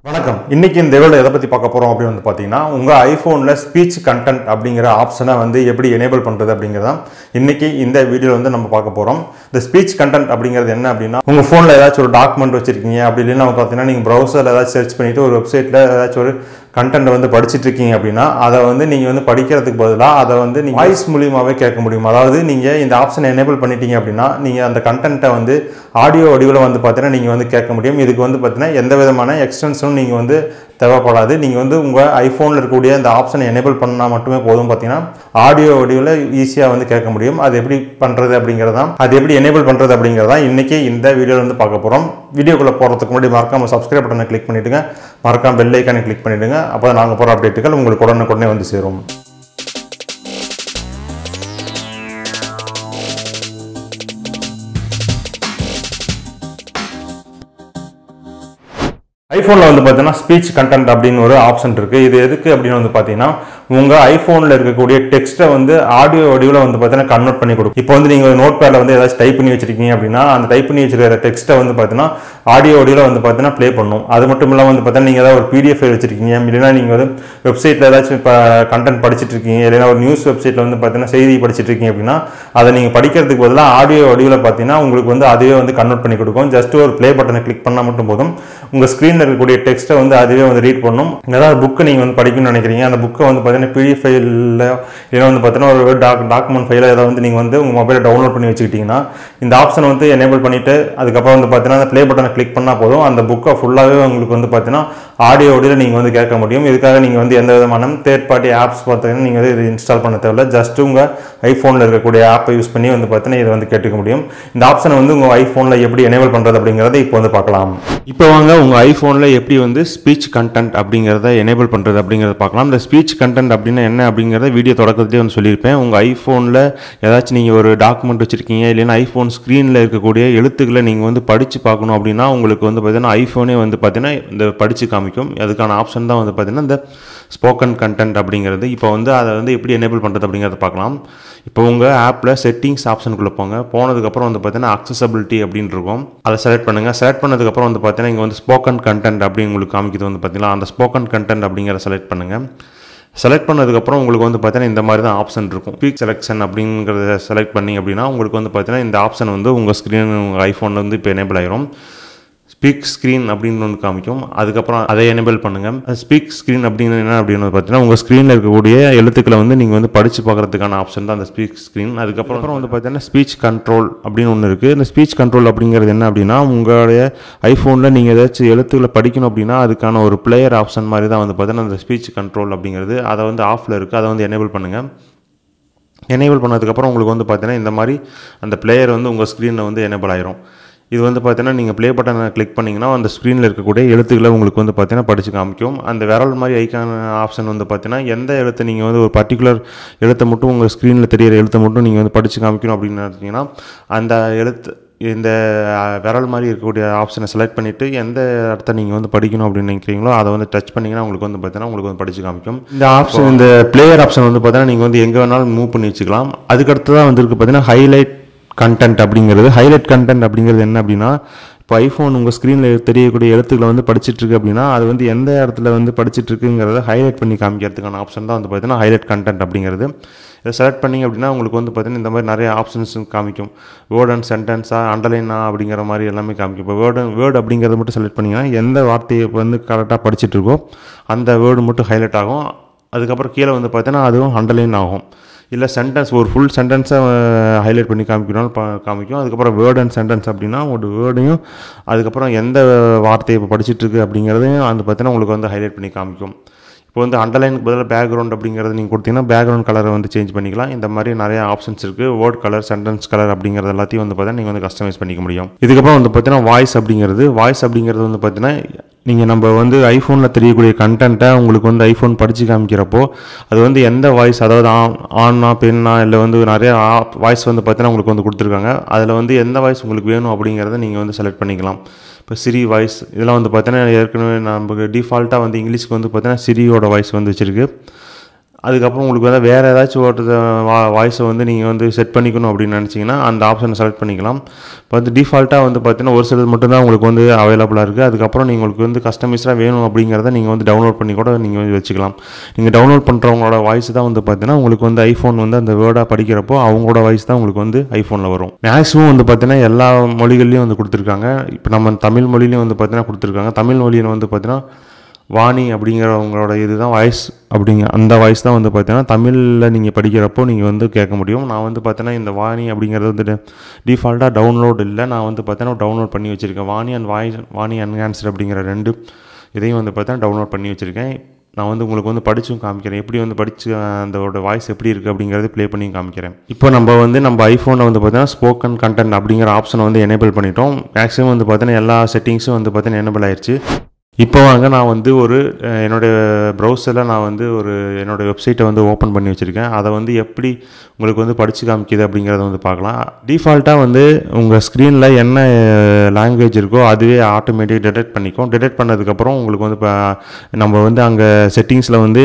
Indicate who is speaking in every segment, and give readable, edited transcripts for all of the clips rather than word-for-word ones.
Speaker 1: வணக்கம். இன்னைக்கு இந்த வீடியோல எதை பத்தி பார்க்க போறோம் அப்படின்னு பாத்தீங்கன்னா, உங்க ஐபோன்ல ஸ்பீச் கண்டென்ட் அப்படிங்கிற ஆப்ஷனை எப்படி எனேபிள் பண்றது அப்படிங்கறத இன்னைக்கு இந்த வீடியோல நம்ம பார்க்க போறோம். இந்த ஸ்பீச் கண்டென்ட் அப்படிங்கிறது என்ன அப்படின்னா, உங்க போன்ல ஏதாச்சும் ஒரு டாக்குமெண்ட் வச்சிருக்கீங்க, அப்படி இல்லைன்னா பாத்தீங்கன்னா நீங்க பிரவுசர்ல ஏதாச்சும் சர்ச் பண்ணிட்டு ஒரு வெப்சைட்ல ஏதாச்சும் ஒரு கண்டென்ட் படிச்சிட்டு இருக்கீங்க அப்படின்னா, அதை நீங்க படிக்கிறதுக்கு பதிலாக அதை நீங்க வாய்ஸ் மூலியமாவே கேட்க முடியும். அதாவது நீங்க இந்த ஆப்ஷனை எனேபிள் பண்ணிட்டீங்க அப்படின்னா, நீங்க அந்த கண்டென்ட்டை ஆடியோ வடிவில் பாத்தீங்கன்னா நீங்க கேட்க முடியும். இதுக்கு பாத்தீங்கன்னா எந்த விதமான எக்ஸ்டென்ஷனும் நீங்க தேவைப்படாது. நீங்க உங்க ஐபோன்ல இருக்கக்கூடிய இந்த ஆப்ஷனை எனேபிள் பண்ணா மட்டுமே போதும். பாத்தீங்கன்னா ஆடியோ வடிவில் ஈஸியா கேட்க முடியும். அது எப்படி பண்றது அப்படிங்கறத, அது எப்படி எனேபிள் பண்றது அப்படிங்கறத இன்னைக்கு இந்த வீடியோல பார்க்க போறோம். வீடியோக்குள்ள போறதுக்கு முன்னாடி மறக்காம சப்ஸ்கிரைப் பட்டனை கிளிக் பண்ணிடுங்க, மறக்காம பெல் ஐகானை கிளிக் பண்ணிடுங்க. அப்போ நாங்க போற அப்டேட்டுகள் உங்களுக்கு உடனுக்குடனே வந்து சேரும். ஐபோன்ல பார்த்தீங்கன்னா ஸ்பீச் கண்டென்ட் அப்படின்னு ஒரு ஆப்ஷன் இருக்கு. இது எதுக்கு அப்படின்னு பார்த்தீங்கன்னா, உங்க ஐபோன்ல இருக்கக்கூடிய டெக்ஸ்ட்டை ஆடியோ வடிவில் பார்த்தீங்கன்னா கன்வெர்ட் பண்ணி கொடுக்கும். இப்போ நீங்க நோட் பேட்ல ஏதாச்சும் டைப் பண்ணி வச்சிருக்கீங்க அப்படின்னா, அந்த டைப் பண்ணி வச்சிருக்கிற டெக்ஸ்ட்டை பார்த்தீங்கன்னா ஆடியோ வடிவில் பார்த்தீங்கன்னா ப்ளே பண்ணும். அது மட்டும் இல்லாமல் பார்த்தீங்கன்னா நீங்க ஏதாவது ஒரு பிடிஎஃப் ஃபைல் வச்சிருக்கீங்க, இல்லைன்னா நீங்க வெப்சைட்ல ஏதாச்சும் இப்போ கண்டென்ட் படிச்சுட்டு இருக்கீங்க, இல்லைன்னா ஒரு நியூஸ் வெப்சைட்ல பார்த்தீங்கன்னா செய்தி படிச்சுட்டு இருக்கீங்க அப்படின்னா, அதை நீங்க படிக்கிறதுக்கு பதிலாக ஆடியோ வடிவில் பார்த்தீங்கன்னா உங்களுக்கு அதுவே கன்வெர்ட் பண்ணி கொடுக்கும். ஜஸ்ட் ஒரு ப்ளே பட்டனை கிளிக் பண்ணா மட்டும் போதும். உங்க ஸ்கிரீன்ல இருக்கக்கூடிய டெக்ஸ்ட்டை அதுவே ரீட் பண்ணும். ஏதாவது புக்கு நீங்க படிக்கணும்னு நினைக்கிறீங்க, அந்த புக்கை பார்த்தீங்கன்னா பிடிஎஃப் ஃபைல்ல இல்லைன்னா பார்த்தீங்கன்னா ஒரு டாக்குமெண்ட் ஃபைல ஏதாவது நீங்க உங்க மொபைலை டவுன்லோட் பண்ணி வச்சுக்கிட்டீங்கன்னா, இந்த ஆப்ஷனை எனேபிள் பண்ணிட்டு அதுக்கப்புறம் பார்த்தீங்கன்னா அந்த ப்ளே பட்டனை கிளிக் பண்ணா போதும். அந்த புக்கை ஃபுல்லாவே உங்களுக்கு பார்த்தீங்கன்னா ஆடியோ வடிவில் நீங்க கேட்க முடியும். இதுக்காக நீங்க எந்த விதமான தேர்ட் பார்ட்டி ஆப்ஸ் பார்த்தீங்கன்னா நீங்க இது இன்ஸ்டால் பண்ண தேவையில்ல. ஜஸ்ட் உங்க ஐபோன்ல இருக்கக்கூடிய ஆப்பை யூஸ் பண்ணி பார்த்தீங்கன்னா இதை கேட்டுக்க முடியும். இந்த ஆப்ஷனை உங்க ஐபோன்ல எப்படி எனேபிள் பண்றது அப்படிங்கறத இப்போ பார்க்கலாம். இப்போ வாங்க உங்க ஐபோன்ல எப்படி ஸ்பீச் கண்டென்ட் அப்படிங்கறத எனேபிள் பண்றது அப்படிங்கறத பார்க்கலாம். இந்த ஸ்பீச் கண்டென்ட் அப்படின்னா என்ன அப்படிங்கறத வீடியோ தொடக்கத்திலே சொல்லியிருப்பேன். உங்க ஐபோன்ல ஏதாச்சும் நீங்க ஒரு டாக்குமெண்ட் வச்சிருக்கீங்க, இல்லைன்னா ஐபோன் ஸ்கிரீன்ல இருக்கக்கூடிய எழுத்துக்களை நீங்க படிச்சு பார்க்கணும் அப்படின்னா, உங்களுக்கு பார்த்தீங்கன்னா ஐபோனே பார்த்தீங்கன்னா இந்த படிச்சு காமிக்கும். அதுக்கான ஆப்ஷன் தான் பார்த்தீங்கன்னா இந்த ஸ்போக்கன் கண்டென்ட் அப்படிங்கிறது. இப்போ அதை எப்படி எனேபிள் பண்றது அப்படிங்கறத பார்க்கலாம். இப்போ உங்க ஆப்ல செட்டிங்ஸ் ஆப்ஷனுக்குள்ள போங்க. போனதுக்கப்புறம் பார்த்தீங்கன்னா அக்சசபிலிட்டி அப்படின்னு இருக்கும். அதை செலக்ட் பண்ணுங்க. செலக்ட் பண்ணதுக்கப்புறம் பார்த்தீங்கன்னா இங்கே ஸ்போக்கன் கண்டென்ட் அப்படின்னு உங்களுக்கு காமிக்குது. பார்த்தீங்களா, அந்த ஸ்போக்கன் கண்டென்ட் அப்படிங்கிற செலக்ட் பண்ணுங்க. செலக்ட் பண்ணதுக்கப்புறம் உங்களுக்கு பார்த்தீங்கன்னா இந்த மாதிரி தான் ஆப்ஷன் இருக்கும். ஸ்பீச் செலெக்ஷன் அப்படிங்கிறத செலக்ட் பண்ணி அப்படின்னா உங்களுக்கு பார்த்தீங்கன்னா இந்த ஆப்ஷன் உங்கள் ஸ்க்ரீன் உங்கள் ஐஃபோனில் இப்போ எனேபிள் ஆயிரும். ஸ்பீக் ஸ்க்ரீன் அப்படின்னு ஒன்று காமிக்கும். அதுக்கப்புறம் அதை எனேபிள் பண்ணுங்கள். ஸ்பீக் ஸ்க்ரீன் அப்படின்னு என்ன அப்படின்னு பார்த்தீங்கன்னா, உங்கள் ஸ்க்ரீனில் இருக்கக்கூடிய எழுத்துக்களை நீங்கள் படித்து பார்க்குறதுக்கான ஆப்ஷன் தான் அந்த ஸ்பீக் ஸ்க்ரீன். அதுக்கப்புறம் பார்த்தீங்கன்னா ஸ்பீச் கண்ட்ரோல் அப்படின்னு ஒன்று இருக்குது. இந்த ஸ்பீச் கண்ட்ரோல் அப்படிங்கிறது என்ன அப்படின்னா, உங்களுடைய ஐஃபோனில் நீங்கள் ஏதாச்சும் எழுத்துக்களை படிக்கணும் அப்படின்னா அதுக்கான ஒரு பிளேயர் ஆப்ஷன் மாதிரி தான் பார்த்தீங்கன்னா அந்த ஸ்பீச் கண்ட்ரோல் அப்படிங்கிறது. அதை ஆஃபில் இருக்குது. அதை எனேபிள் பண்ணுங்கள். எனேபிள் பண்ணதுக்கப்புறம் உங்களுக்கு பார்த்தீங்கன்னா இந்த மாதிரி அந்த பிளேயர் உங்கள் ஸ்க்ரீனில் எனேபிள் ஆயிரும். இது பார்த்தீங்கன்னா நீங்கள் ப்ளே பட்டனை கிளிக் பண்ணிங்கன்னா அந்த ஸ்க்ரீனில் இருக்கக்கூடிய எழுத்துக்களை உங்களுக்கு பார்த்தீங்கன்னா படித்து காமிக்கும். அந்த விரல் மாதிரி ஐக்கான ஆப்ஷன் பார்த்தீங்கன்னா எந்த எழுத்தை நீங்கள் ஒரு பர்டிகுலர் எழுத்தை மட்டும் உங்கள் ஸ்க்ரீனில் தெரியிற எழுத்தை மட்டும் நீங்கள் படித்து காமிக்கணும் அப்படின்னு நினச்சிங்கன்னா, அந்த எழுத்து இந்த விரல் மாதிரி இருக்கக்கூடிய ஆப்ஷனை செலக்ட் பண்ணிவிட்டு எந்த இடத்த நீங்கள் படிக்கணும் அப்படின்னு நினைக்கிறீங்களோ அதை டச் பண்ணிங்கன்னா உங்களுக்கு பார்த்தீங்கன்னா உங்களுக்கு படித்து காமிக்கும். இந்த ஆப்ஷன், இந்த பிளேயர் ஆப்ஷன் பார்த்தீங்கன்னா நீங்கள் எங்கே வேணாலும் மூவ் பண்ணி வச்சுக்கலாம். அதுக்கடுத்து தான் இருக்குது பார்த்தீங்கன்னா ஹைலைட் கண்டென்ட் அப்படிங்கிறது. ஹைலைட் கண்டென்ட் அப்படிங்கிறது என்ன அப்படின்னா, இப்போ ஐஃபோன் உங்கள் ஸ்க்ரீனில் தெரியக்கூடிய எழுத்துக்களை படிச்சுட்டு இருக்கு அப்படின்னா, அது எந்த இடத்துல படிச்சுட்டு இருக்குங்கிறத ஹைலைட் பண்ணி காமிக்கிறதுக்கான ஆப்ஷன் தான் பார்த்தீங்கன்னா ஹைலைட் கண்டென்ட் அப்படிங்கிறது. இதை செலக்ட் பண்ணிங்க அப்படின்னா உங்களுக்கு பார்த்தீங்கன்னா இந்த மாதிரி நிறைய ஆப்ஷன்ஸ் காமிக்கும். வேர்ட் அண்ட் சென்டென்ஸாக, அண்டர்லைனா அப்படிங்கிற மாதிரி எல்லாமே காமிக்கும். இப்போ வேர்டு அப்படிங்கிறத மட்டும் செலக்ட் பண்ணிங்கன்னா எந்த வார்த்தையை கரெக்டாக படிச்சுட்டு இருக்கோ அந்த வேர்டு மட்டும் ஹைலைட் ஆகும். அதுக்கப்புறம் கீழே பார்த்தீங்கன்னா அதுவும் அண்டர்லைன் ஆகும். இல்லை சென்டென்ஸ், ஒரு ஃபுல் சென்டென்ஸை ஹைலைட் பண்ணி காமிக்கணும்னு காமிக்கும். அதுக்கப்புறம் வேர்ட் அண்ட் சென்டென்ஸ் அப்படின்னா ஒரு வேர்டையும் அதுக்கப்புறம் எந்த வார்த்தையை இப்போ படிச்சுட்ருக்கு அப்படிங்கிறதையும் பார்த்தீங்கன்னா உங்களுக்கு ஹைலைட் பண்ணி காமிக்கும். இப்போ அண்டர்லைனுக்கு பதிலாக பேக்ரவுண்ட் அப்படிங்கிறது நீங்கள் கொடுத்தீங்கன்னா பேக்ரவுண்ட் கலரை சேஞ்ச் பண்ணிக்கலாம். இந்த மாதிரி நிறைய ஆப்ஷன்ஸ் இருக்குது. வேர்ட் கலர், சென்டென்ஸ் கலர் அப்படிங்கிறது எல்லாத்தையும் பார்த்தீங்கன்னா நீங்கள் கஸ்டமைஸ் பண்ணிக்க முடியும். இதுக்கப்புறம் பார்த்தீங்கன்னா வாய்ஸ் அப்படிங்கிறது. வாய்ஸ் அப்படிங்கிறது பார்த்தீங்கன்னா நீங்கள் நம்ம ஐஃபோனில் தெரியக்கூடிய கண்டென்ட்டை உங்களுக்கு ஐஃபோன் படித்து காமிக்கிறப்போ அது எந்த வாய்ஸ், அதாவது ஆனா பெண்ணா இல்லை நிறைய வாய்ஸ் பார்த்தீங்கன்னா உங்களுக்கு கொடுத்துருக்காங்க. அதில் எந்த வாய்ஸ் உங்களுக்கு வேணும் அப்படிங்கிறத நீங்கள் செலக்ட் பண்ணிக்கலாம். இப்போ சிரி வாய்ஸ் இதெல்லாம் பார்த்தீங்கன்னா ஏற்கனவே நமக்கு டிஃபால்ட்டாக இங்கிலீஷ்க்கு பார்த்தீங்கன்னா சிரியோட வாய்ஸ் வச்சிருக்கு.
Speaker 2: அதுக்கப்புறம் உங்களுக்கு வந்து வேறு ஏதாச்சும் ஒரு வாய்ஸை வந்து நீங்கள் வந்து செட் பண்ணிக்கணும் அப்படின்னு நினச்சிங்கன்னா அந்த ஆப்ஷனை செலக்ட் பண்ணிக்கலாம். இப்போ வந்து டிஃபால்ட்டாக வந்து பார்த்தீங்கன்னா ஒரு சிலது மட்டும்தான் உங்களுக்கு வந்து அவைலபிளாக இருக்குது. அதுக்கப்புறம் உங்களுக்கு வந்து கஸ்டமைஸாக வேணும் அப்படிங்கிறத நீங்கள் வந்து டவுன்லோட் பண்ணி கூட நீங்கள் வந்து வச்சுக்கலாம். நீங்கள் டவுன்லோட் பண்ணுறவங்களோட வாய்ஸ் தான் வந்து பார்த்தீங்கன்னா உங்களுக்கு வந்து ஐஃபோன் வந்து அந்த வேர்டாக படிக்கிறப்போ அவங்களோட வாய்ஸ் தான் உங்களுக்கு வந்து ஐஃபோனில் வரும். மேக்ஸிமம் வந்து பார்த்தீங்கன்னா எல்லா மொழிகள்லையும் வந்து கொடுத்துருக்காங்க. இப்போ நம்ம தமிழ் மொழிலையும் வந்து பார்த்தீங்கன்னா கொடுத்துருக்காங்க. தமிழ் மொழியில் வந்து பார்த்தீங்கன்னா வாணி அப்படிங்கிறவங்களோட இதுதான் வாய்ஸ் அந்த வாய்ஸ் தான் வந்து பார்த்தீங்கன்னா தமிழில் நீங்கள் படிக்கிறப்போ நீங்கள் வந்து கேட்க முடியும். நான் வந்து பார்த்தீங்கன்னா இந்த வாணி அப்படிங்கிறது வந்து டிஃபால்ட்டாக டவுன்லோட் இல்லை, நான் வந்து பார்த்தீங்கன்னா டவுன்லோட் பண்ணி வச்சுருக்கேன். வாணி என்ஹான்ஸ்டு அப்படிங்கிற 2 இதையும் வந்து பார்த்தீங்கன்னா டவுன்லோட் பண்ணி வச்சுருக்கேன். நான் வந்து உங்களுக்கு வந்து படிச்சும் காமிக்கிறேன், எப்படி வந்து படித்து அதோட வாய்ஸ் எப்படி இருக்குது அப்படிங்கிறது ப்ளே பண்ணி காமிக்கிறேன். இப்போ நம்ம ஐஃபோனில் வந்து பார்த்தீங்கன்னா ஸ்போக்கன் கண்டென்ட் அப்படிங்கிற ஆப்ஷனை வந்து எனேபிள் பண்ணிட்டோம். மேக்ஸிமம் வந்து பார்த்தீங்கன்னா எல்லா செட்டிங்ஸும் வந்து பார்த்தீங்கன்னா எனேபிள் ஆயிடுச்சு. இப்போ வாங்க நான் வந்து என்னுடைய ப்ரௌசரில் நான் வந்து என்னோடய வெப்சைட்டை வந்து ஓப்பன் பண்ணி வச்சுருக்கேன். அதை வந்து எப்படி உங்களுக்கு வந்து படித்து காமிக்குது அப்படிங்கிறத வந்து பார்க்கலாம். டிஃபால்ட்டாக வந்து உங்கள் ஸ்க்ரீனில் என்ன லாங்குவேஜ் இருக்கோ அதுவே ஆட்டோமேட்டிக் டிடெக்ட் பண்ணிக்கும். டிடெக்ட் பண்ணதுக்கப்புறம் உங்களுக்கு வந்து இப்போ நம்ம வந்து அங்கே செட்டிங்ஸில் வந்து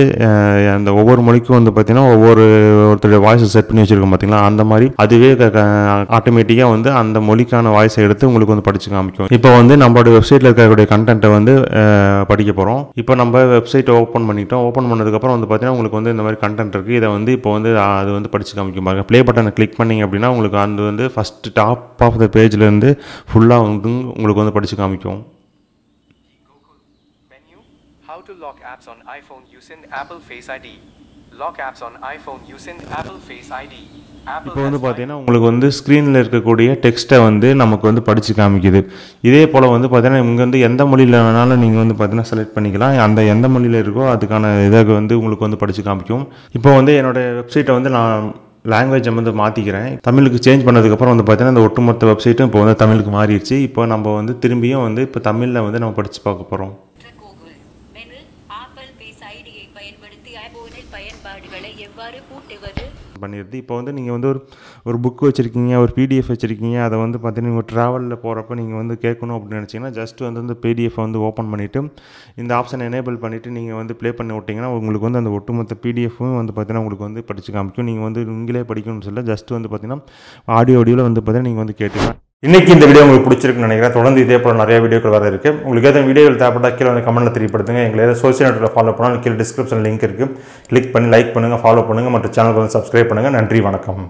Speaker 2: அந்த ஒவ்வொரு மொழிக்கும் வந்து பார்த்திங்கன்னா ஒருத்தருடைய வாய்ஸை செட் பண்ணி வச்சுருக்கோம் பார்த்திங்களா, அந்த மாதிரி அதுவே ஆட்டோமேட்டிக்காக வந்து அந்த மொழிக்கான வாய்ஸை எடுத்து உங்களுக்கு வந்து படித்து காமிக்கும். இப்போ வந்து நம்மளோட வெப்சைட்டில் இருக்கக்கூடிய கண்டென்ட்டை வந்து படிக்க போகிறோம். இப்போ நம்ம வெப்சைட்டை ஓப்பன் பண்ணிட்டோம். ஓப்பன் பண்ணதுக்கப்புறம் வந்து பார்த்தீங்கன்னா உங்களுக்கு வந்து இந்த மாதிரி கண்டென்ட் இருக்குது. இதை வந்து இப்போ வந்து அது வந்து படித்து காமிக்கும் பாருங்க. ப்ளே பட்டனை கிளிக் பண்ணிங்க அப்படின்னா உங்களுக்கு அது வந்து ஃபஸ்ட் டாப் ஆஃப் த பேஜ்லேருந்து ஃபுல்லாக வந்து உங்களுக்கு வந்து படித்து காமிக்கும்.
Speaker 3: How to lock apps on iPhone using Apple Face ID. Lock apps on iPhone using Apple Face ID.
Speaker 2: இப்போ வந்து பார்த்தீங்கன்னா உங்களுக்கு வந்து ஸ்க்ரீனில் இருக்கக்கூடிய டெக்ஸ்ட்டை வந்து நமக்கு வந்து படித்து காமிக்குது. இதே போல் வந்து பார்த்தீங்கன்னா இங்கே வந்து எந்த மொழியில் வேணாலும் நீங்கள் வந்து பார்த்தீங்கன்னா செலக்ட் பண்ணிக்கலாம். அந்த எந்த மொழியில் இருக்கோ அதுக்கான இதை வந்து உங்களுக்கு வந்து படித்து காமிக்கும். இப்போ வந்து என்னோடய வெப்சைட்டை வந்து நான் லாங்குவேஜை வந்து மாற்றிக்கிறேன். தமிழுக்கு சேஞ்ச் பண்ணதுக்கப்புறம் வந்து பார்த்தீங்கன்னா இந்த ஒட்டுமொத்த வெப்சைட்டும் இப்போ வந்து தமிழுக்கு மாறிடுச்சு. இப்போ நம்ம வந்து திரும்பியும் வந்து இப்போ தமிழில் வந்து நம்ம படித்து பார்க்க போகிறோம். பண்ணிடுது. இப்போ வந்து நீங்கள் வந்து ஒரு புக் வச்சுருக்கீங்க, ஒரு பிடிஎஃப் வச்சுருக்கீங்க, அதை வந்து பார்த்தீங்கன்னா நீங்கள் ட்ராவலில் போகிறப்ப நீங்கள் வந்து கேட்கணும் அப்படின்னு நினச்சிங்கன்னா ஜஸ்ட் வந்து அந்த பிடிஎஃப் வந்து ஓப்பன் பண்ணிவிட்டு இந்த ஆப்ஷனை எனேபிள் பண்ணிவிட்டு நீங்கள் வந்து ப்ளே பண்ணி விட்டிங்கன்னா உங்களுக்கு வந்து அந்த ஒட்டுமொத்த பிடிஎஃப்பும் வந்து பார்த்தீங்கன்னா உங்களுக்கு வந்து படித்து காமிக்கும். நீங்கள் வந்து நீங்களே படிக்கணும்னு சொல்ல ஜஸ்ட் வந்து பார்த்தீங்கன்னா ஆடியோவில் வந்து பார்த்தீங்கன்னா நீங்கள் வந்து கேட்டுக்கலாம்.
Speaker 1: இன்னைக்கு இந்த வீடியோ உங்களுக்கு பிடிச்சிருக்குன்னு நினைக்கிறேன். தொடர்ந்து இதே போல நிறைய வீடியோக்கள் வர இருக்குது. உங்களுக்கு ஏதாவது வீடியோவில் தேவைப்பட்டா கீழே வந்து கமெண்ட்டில் தெரியப்படுத்துங்க. எங்களை ஏதாவது சோஷியல் நெட்வொர்க்கில் ஃபாலோ பண்ணாலும் கீழே டிஸ்கிரிப்ஷன் லிங்க் இருக்குது, கிளிக் பண்ணி லைக் பண்ணுங்கள், ஃபாலோ பண்ணுங்கள், மற்றும் சேனலுக்கு வந்து சப்ஸ்கிரைப் பண்ணுங்கள். நன்றி, வணக்கம்.